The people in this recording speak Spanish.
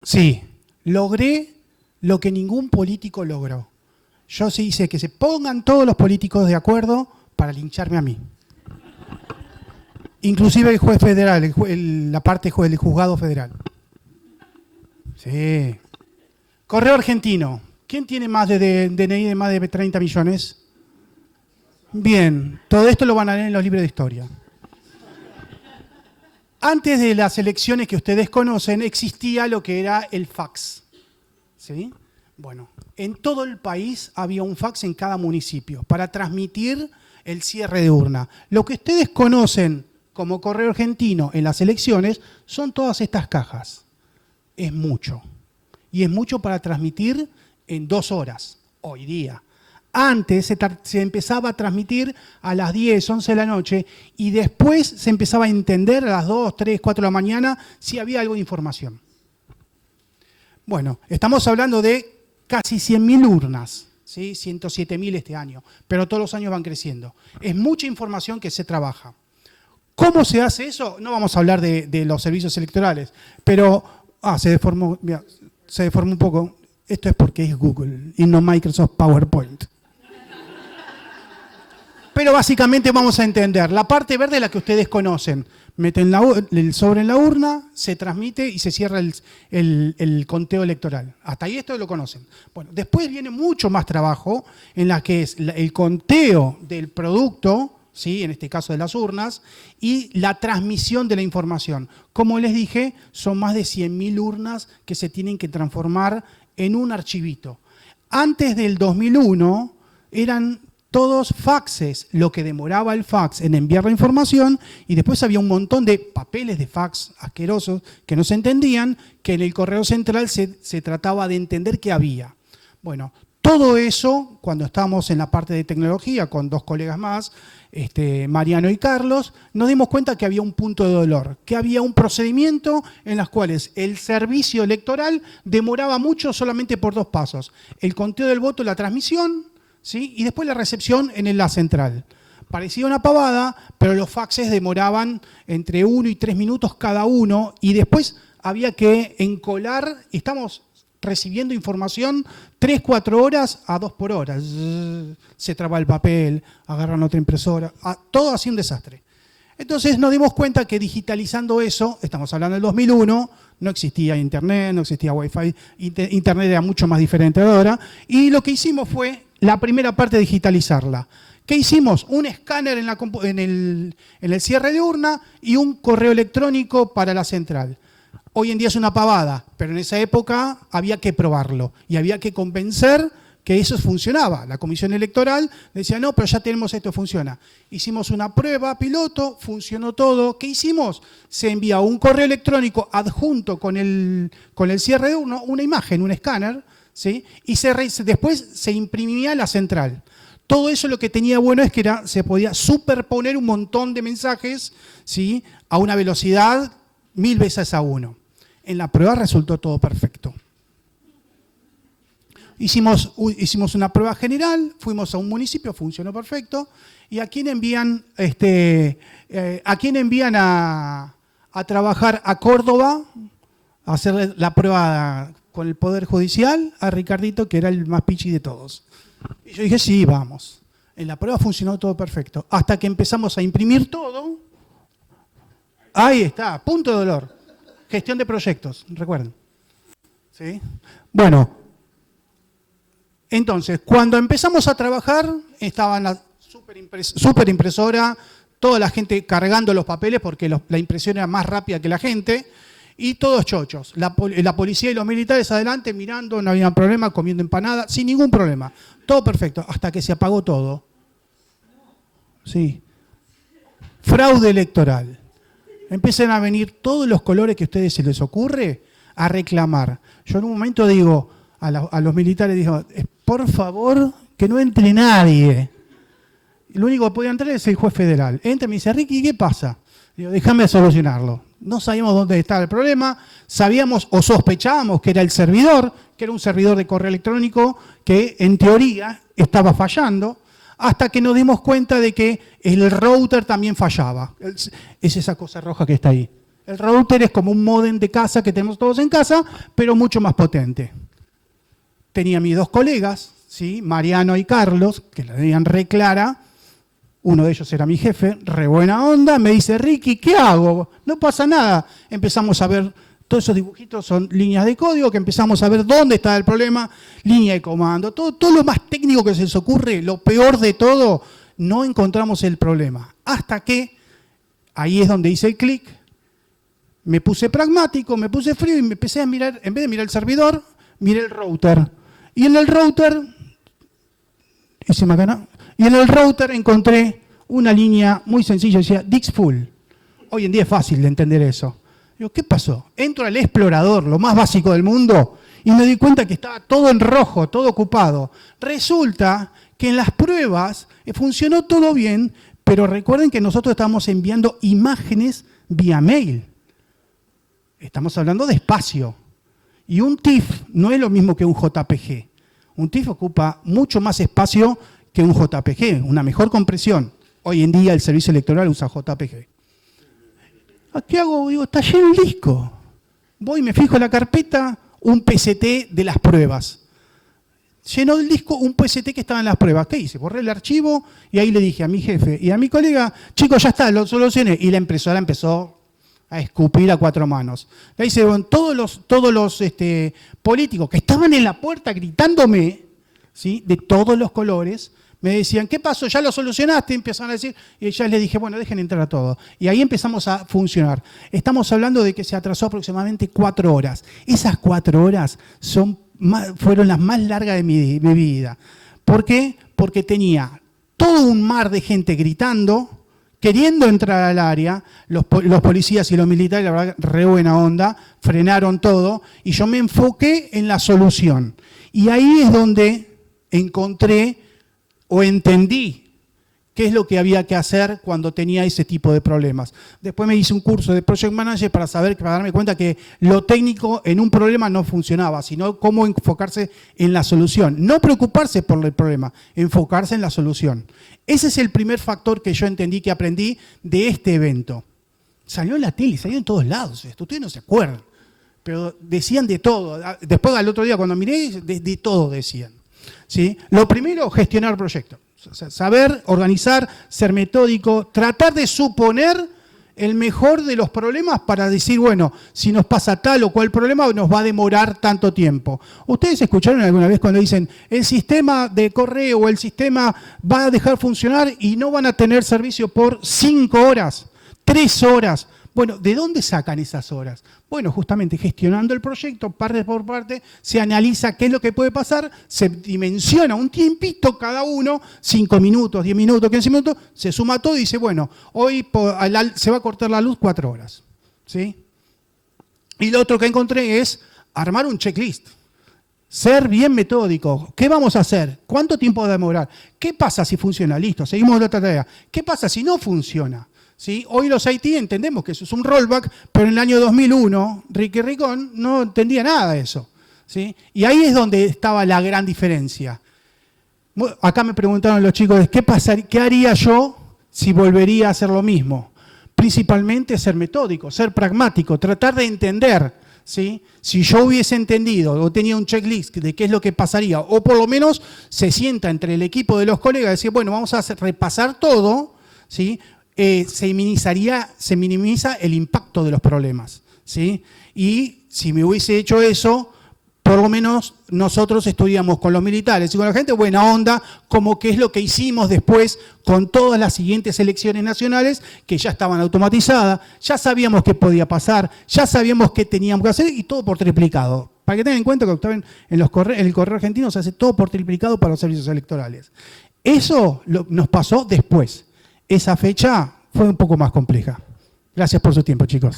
Sí, logré lo que ningún político logró. Yo sí hice que se pongan todos los políticos de acuerdo para lincharme a mí. Inclusive el juez federal, la parte del juzgado federal. Sí. Correo argentino. ¿Quién tiene más de DNI de más de 30 millones? Bien, todo esto lo van a leer en los libros de historia. Antes de las elecciones que ustedes conocen, existía lo que era el fax. ¿Sí? Bueno, en todo el país había un fax en cada municipio para transmitir el cierre de urna. Lo que ustedes conocen como correo argentino en las elecciones son todas estas cajas. Es mucho. Y es mucho para transmitir en 2 horas, hoy día. Antes se empezaba a transmitir a las 10, 11 de la noche y después se empezaba a entender a las 2, 3, 4 de la mañana si había algo de información. Bueno, estamos hablando de casi 100.000 urnas, ¿sí? 107.000 este año, pero todos los años van creciendo. Es mucha información que se trabaja. ¿Cómo se hace eso? No vamos a hablar de los servicios electorales, pero se deformó, mira, se deformó un poco. Esto es porque es Google y no Microsoft PowerPoint. Pero básicamente vamos a entender. La parte verde es la que ustedes conocen. Meten el sobre en la urna, se transmite y se cierra el conteo electoral. Hasta ahí esto lo conocen. Bueno, después viene mucho más trabajo en la que es el conteo del producto, ¿sí? En este caso de las urnas, y la transmisión de la información. Como les dije, son más de 100.000 urnas que se tienen que transformar en un archivito. Antes del 2001 eran todos faxes, lo que demoraba el fax en enviar la información, y después había un montón de papeles de fax asquerosos que no se entendían, que en el correo central se trataba de entender qué había. Bueno, todo eso, cuando estábamos en la parte de tecnología con 2 colegas más, Mariano y Carlos, nos dimos cuenta que había un punto de dolor, que había un procedimiento en los cuales el servicio electoral demoraba mucho solamente por 2 pasos. El conteo del voto, la transmisión, ¿sí? Y después la recepción en la central. Parecía una pavada, pero los faxes demoraban entre 1 y 3 minutos cada uno y después había que encolar, estamos recibiendo información 3, 4 horas a 2 por hora. Se traba el papel, agarran otra impresora, todo así un desastre. Entonces nos dimos cuenta que digitalizando eso, estamos hablando del 2001, no existía internet, no existía wifi, internet era mucho más diferente de ahora, y lo que hicimos fue la primera parte digitalizarla. ¿Qué hicimos? Un escáner en el cierre de urna y un correo electrónico para la central. Hoy en día es una pavada, pero en esa época había que probarlo y había que convencer que eso funcionaba. La comisión electoral decía, no, pero ya tenemos esto, funciona. Hicimos una prueba piloto, funcionó todo. ¿Qué hicimos? Se envía un correo electrónico adjunto con el cierre de urna, una imagen, un escáner, ¿sí? Y después se imprimía la central. Todo eso lo que tenía bueno es que se podía superponer un montón de mensajes, ¿sí? A una velocidad 1000 veces a 1. En la prueba resultó todo perfecto. Hicimos una prueba general, fuimos a un municipio, funcionó perfecto. ¿Y a quién envían, a trabajar a Córdoba, a hacer la prueba con el Poder Judicial? A Ricardito, que era el más pichi de todos. Y yo dije, sí, vamos. En la prueba funcionó todo perfecto. Hasta que empezamos a imprimir todo. Ahí está, punto de dolor. Gestión de proyectos, recuerden. ¿Sí? Bueno, entonces, cuando empezamos a trabajar, estaban la super impresora, toda la gente cargando los papeles porque la impresión era más rápida que la gente, y todos chochos. La policía y los militares adelante mirando, no había problema, comiendo empanadas, sin ningún problema. Todo perfecto, hasta que se apagó todo. Sí. Fraude electoral. Empiezan a venir todos los colores que a ustedes se les ocurre a reclamar. Yo en un momento digo a los militares, digo, por favor, que no entre nadie. Lo único que podía entrar es el juez federal. Entra y me dice, Ricky, ¿qué pasa? Digo, déjame solucionarlo. No sabíamos dónde estaba el problema, sabíamos o sospechábamos que era el servidor, que era un servidor de correo electrónico que en teoría estaba fallando, hasta que nos dimos cuenta de que el router también fallaba. Es esa cosa roja que está ahí. El router es como un módem de casa que tenemos todos en casa, pero mucho más potente. Tenía mis dos colegas, ¿sí? Mariano y Carlos, que la tenían re clara. Uno de ellos era mi jefe, re buena onda. Me dice, Ricky, ¿qué hago? No pasa nada. Empezamos a ver, todos esos dibujitos son líneas de código, que empezamos a ver dónde está el problema, línea de comando, todo lo más técnico que se les ocurre, lo peor de todo, no encontramos el problema. Hasta que, ahí es donde hice el clic, me puse pragmático, me puse frío y me empecé a mirar, en vez de mirar el servidor, miré el router. Y en el router, encontré una línea muy sencilla, decía Dix Full. Hoy en día es fácil de entender eso. Digo, ¿qué pasó? Entro al explorador, lo más básico del mundo, y me di cuenta que estaba todo en rojo, todo ocupado. Resulta que en las pruebas funcionó todo bien, pero recuerden que nosotros estamos enviando imágenes vía mail. Estamos hablando de espacio. Y un TIFF no es lo mismo que un JPG. Un TIFF ocupa mucho más espacio que un JPG, una mejor compresión. Hoy en día el servicio electoral usa JPG. ¿Qué hago? Digo, está lleno el disco. Voy, me fijo en la carpeta, un PST de las pruebas. Llenó el disco un PST que estaba en las pruebas. ¿Qué hice? Borré el archivo y ahí le dije a mi jefe y a mi colega, chicos, ya está, lo solucioné. Y la impresora empezó a escupir a cuatro manos. Le dice, bueno, todos los políticos que estaban en la puerta gritándome, ¿sí? De todos los colores, me decían, ¿qué pasó? ¿Ya lo solucionaste? Empezaron a decir, y ya les dije, bueno, dejen entrar a todo. Y ahí empezamos a funcionar. Estamos hablando de que se atrasó aproximadamente 4 horas. Esas 4 horas fueron las más largas de mi vida. ¿Por qué? Porque tenía todo un mar de gente gritando, queriendo entrar al área, los policías y los militares, la verdad, re buena onda, frenaron todo, y yo me enfoqué en la solución. Y ahí es donde encontré o entendí qué es lo que había que hacer cuando tenía ese tipo de problemas. Después me hice un curso de Project Manager para darme cuenta que lo técnico en un problema no funcionaba, sino cómo enfocarse en la solución. No preocuparse por el problema, enfocarse en la solución. Ese es el primer factor que yo entendí, que aprendí de este evento. Salió en la tele, salió en todos lados esto, ustedes no se acuerdan, pero decían de todo. Después al otro día cuando miré, de todo decían. ¿Sí? Lo primero, gestionar proyectos. O sea, saber organizar, ser metódico, tratar de suponer el mejor de los problemas para decir, bueno, si nos pasa tal o cual problema, nos va a demorar tanto tiempo. ¿Ustedes escucharon alguna vez cuando dicen, el sistema de correo o el sistema va a dejar funcionar y no van a tener servicio por 5 horas, 3 horas? Bueno, ¿de dónde sacan esas horas? Bueno, justamente gestionando el proyecto, parte por parte, se analiza qué es lo que puede pasar, se dimensiona un tiempito cada uno, 5 minutos, 10 minutos, 15 minutos, se suma todo y dice, bueno, hoy se va a cortar la luz 4 horas. ¿Sí? Y lo otro que encontré es armar un checklist. Ser bien metódico. ¿Qué vamos a hacer? ¿Cuánto tiempo va a demorar? ¿Qué pasa si funciona? Listo, seguimos la otra tarea. ¿Qué pasa si no funciona? ¿Sí? Hoy los IT entendemos que eso es un rollback, pero en el año 2001, Ricky Ricón no entendía nada de eso. ¿Sí? Y ahí es donde estaba la gran diferencia. Acá me preguntaron los chicos, ¿qué haría yo si volvería a hacer lo mismo? Principalmente ser metódico, ser pragmático, tratar de entender. ¿Sí? Si yo hubiese entendido o tenía un checklist de qué es lo que pasaría, o por lo menos se sienta entre el equipo de los colegas y decir, bueno, vamos a repasar todo, ¿sí? Se minimiza el impacto de los problemas. ¿Sí? Y si me hubiese hecho eso, por lo menos nosotros estudiamos con los militares y con la gente buena onda, como que es lo que hicimos después con todas las siguientes elecciones nacionales, que ya estaban automatizadas, ya sabíamos qué podía pasar, ya sabíamos qué teníamos que hacer y todo por triplicado. Para que tengan en cuenta que en el correo argentino se hace todo por triplicado para los servicios electorales. Eso nos pasó después. Esa fecha fue un poco más compleja. Gracias por su tiempo, chicos.